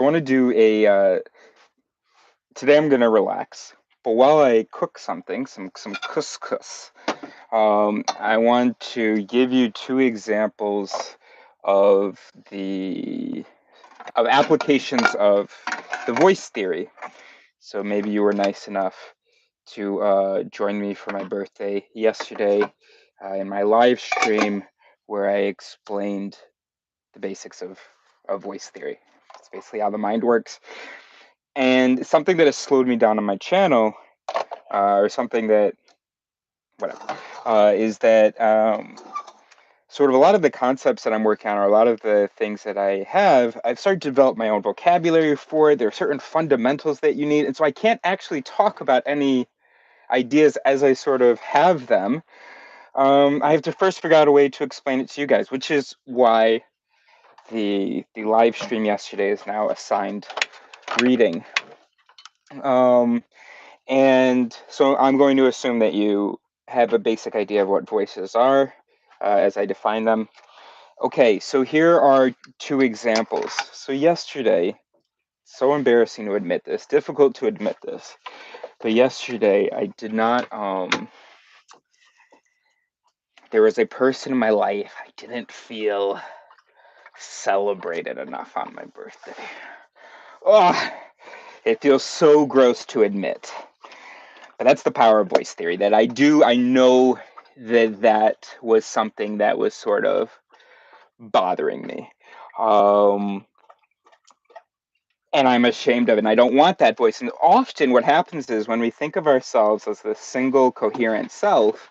I want to do today I'm gonna relax, but while I cook something, some couscous, I want to give you two examples of the of applications of the voice theory. So maybe you were nice enough to join me for my birthday yesterday in my live stream where I explained the basics of voice theory. It's basically how the mind works. And something that has slowed me down on my channel, or something that, whatever, is that sort of a lot of the concepts that I'm working on, or a lot of the things that I have, I've started to develop my own vocabulary for it. There are certain fundamentals that you need. And so I can't actually talk about any ideas as I sort of have them. I have to first figure out a way to explain it to you guys, which is why the live stream yesterday is now assigned reading. Um, And so I'm going to assume that you have a basic idea of what voices are as I define them. Okay, so here are two examples. So yesterday, so embarrassing to admit this, difficult to admit this, but yesterday I did not, there was a person in my life I didn't feel celebrated enough on my birthday. Oh, it feels so gross to admit. But that's the power of voice theory, that I know that that was something that was sort of bothering me. Um, and I'm ashamed of it, and I don't want that voice. And often what happens is when we think of ourselves as the single coherent self,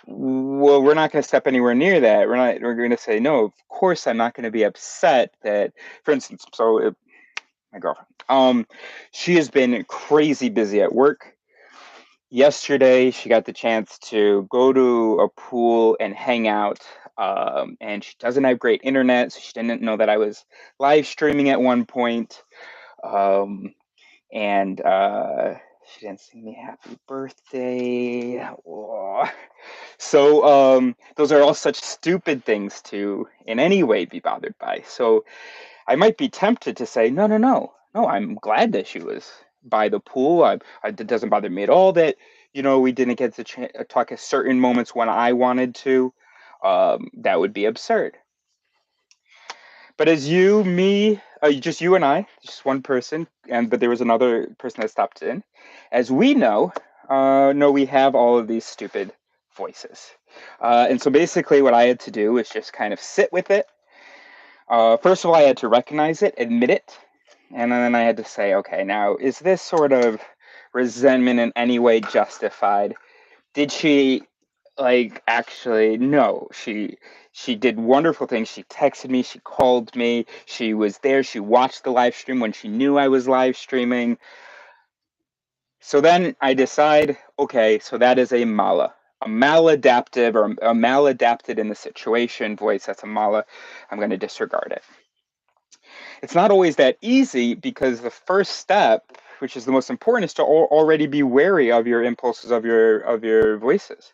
well, we're not going to step anywhere near that. We're going to say, no, of course I'm not going to be upset that, for instance, my girlfriend, she has been crazy busy at work. Yesterday, she got the chance to go to a pool and hang out. And she doesn't have great internet, so she didn't know that I was live streaming at one point. Um, and she didn't sing me happy birthday. Oh. So those are all such stupid things to in any way be bothered by. So I might be tempted to say, no, no, no, no. I'm glad that she was by the pool. It doesn't bother me at all that we didn't get to talk at certain moments when I wanted to. That would be absurd. But as just you and I, just one person, but there was another person that stopped in. As we know, we have all of these stupid voices, and so basically, what I had to do was just kind of sit with it. First of all, I had to recognize it, admit it, and then I had to say, okay, now is this sort of resentment in any way justified? Did she actually? No, she did wonderful things. She texted me, she called me, she was there, she watched the live stream when she knew I was live streaming. So then I decide, okay, so that is a maladaptive or a maladapted in the situation voice. That's a mala. I'm going to disregard it. It's not always that easy because the first step, which is the most important, is to already be wary of your impulses of your voices.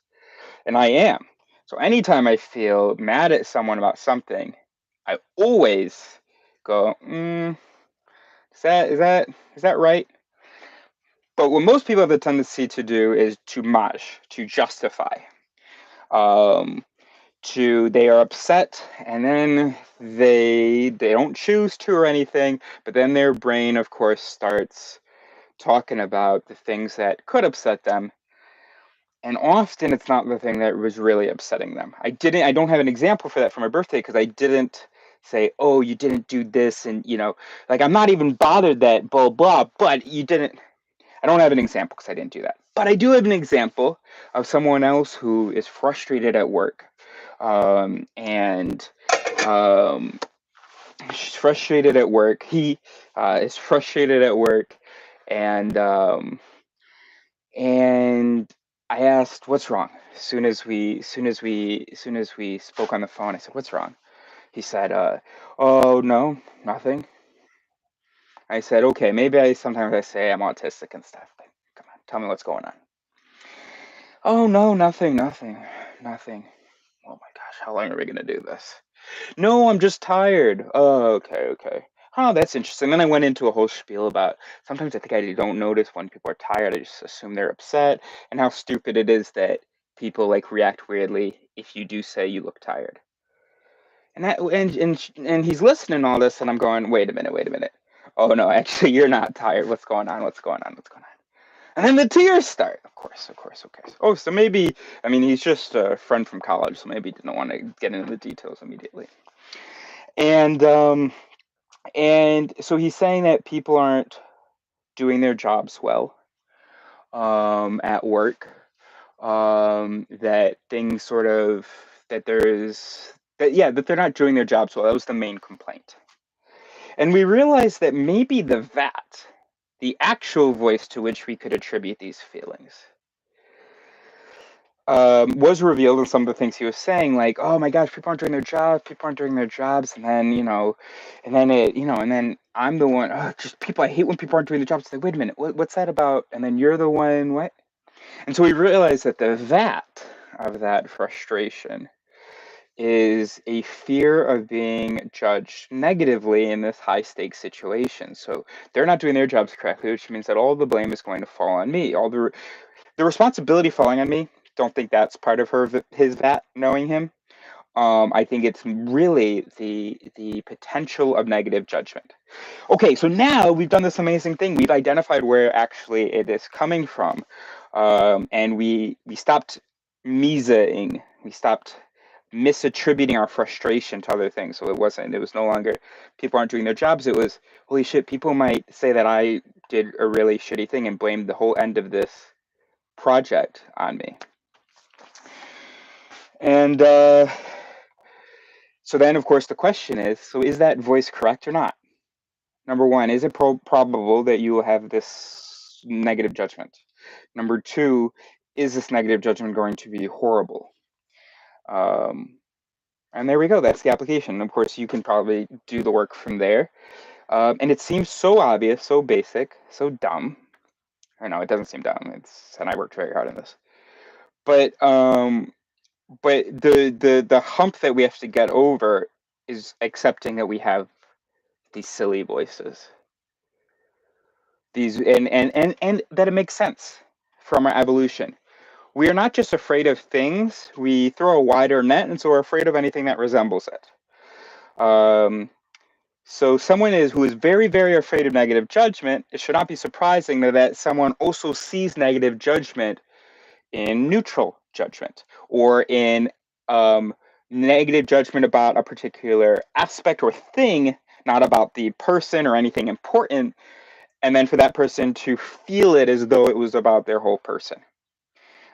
And I am. So anytime I feel mad at someone about something, I always go, is that right? But what most people have the tendency to do is to maj, to justify. Um, they are upset and then they don't choose to or anything, but then their brain of course starts talking about the things that could upset them, and often it's not the thing that was really upsetting them. I don't have an example for that for my birthday because I didn't say, oh, you didn't do this, and like I'm not even bothered that blah blah, but you didn't. I don't have an example because I didn't do that, but I do have an example of someone else who is frustrated at work, and um, she's frustrated at work. He is frustrated at work, and and I asked, "What's wrong?" As soon as we spoke on the phone, I said, "What's wrong?" He said, "Oh no, nothing." I said, "Okay, maybe sometimes I say I'm autistic and stuff, but come on, tell me what's going on." "Oh no, nothing, nothing, nothing." Oh my gosh, how long are we gonna do this? "No, I'm just tired." "Oh, okay, okay." Oh, that's interesting. Then I went into a whole spiel about sometimes I think I don't notice when people are tired. I just assume they're upset, and how stupid it is that people like react weirdly if you do say you look tired. And he's listening to all this, and I'm going, wait a minute, wait a minute. Oh no, actually, you're not tired. What's going on? What's going on? What's going on? And then the tears start. Of course, of course, okay. Oh, so maybe, I mean, he's just a friend from college, so maybe he didn't want to get into the details immediately. And so he's saying that people aren't doing their jobs well at work. That things sort of that there's that yeah that they're not doing their jobs well. That was the main complaint. And we realized that maybe the vat, the actual voice to which we could attribute these feelings, was revealed in some of the things he was saying, like, "Oh my gosh, people aren't doing their jobs. People aren't doing their jobs." And then, and then I'm the one. Oh, just people. I hate when people aren't doing the jobs. It's like, wait a minute, what's that about? And then you're the one. What? And so we realized that the vat of that frustration is a fear of being judged negatively in this high stakes situation. So they're not doing their jobs correctly, which means that all the blame is going to fall on me. All the responsibility falling on me. Don't think that's part of his vat knowing him. I think it's really the potential of negative judgment. Okay, so now we've done this amazing thing. We've identified where actually it is coming from, and we stopped misaing. We stopped misattributing our frustration to other things. So it was no longer people aren't doing their jobs. It was, holy shit, people might say that I did a really shitty thing and blame the whole end of this project on me. And so then, of course, the question is, so is that voice correct or not? Number one, is it probable that you will have this negative judgment? Number two, is this negative judgment going to be horrible? And there we go. That's the application. Of course, you can probably do the work from there. And it seems so obvious, so basic, so dumb. Or no, it doesn't seem dumb. And I worked very hard on this. But the hump that we have to get over is accepting that we have these silly voices. These and that it makes sense from our evolution. We are not just afraid of things, we throw a wider net, and so we're afraid of anything that resembles it. So someone who is very, very afraid of negative judgment, it should not be surprising that someone also sees negative judgment in neutral judgment, or in negative judgment about a particular aspect or thing, not about the person or anything important, and then for that person to feel it as though it was about their whole person.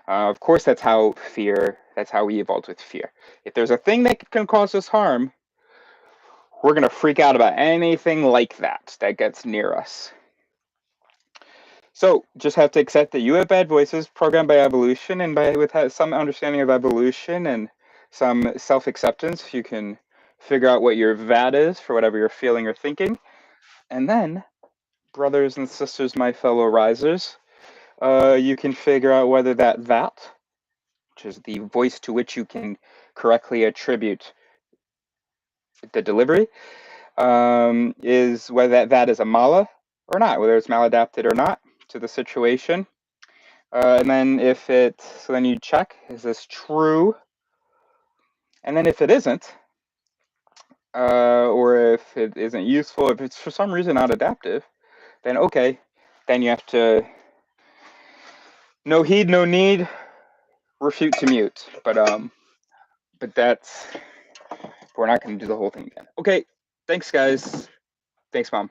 Of course, that's how we evolved with fear. If there's a thing that can cause us harm, we're going to freak out about anything like that gets near us. So just have to accept that you have bad voices programmed by evolution, and with some understanding of evolution and some self-acceptance, you can figure out what your vat is for whatever you're feeling or thinking. And then, brothers and sisters, my fellow risers, you can figure out whether that vat, which is the voice to which you can correctly attribute the delivery, is whether that is a mala or not, whether it's maladapted or not to the situation. And then so then you check, is this true? And then if it isn't, or if it isn't useful, if it's for some reason not adaptive, then okay, then you have to, no heed, no need, refute to mute. But we're not going to do the whole thing again. Okay, thanks guys. Thanks, Mom.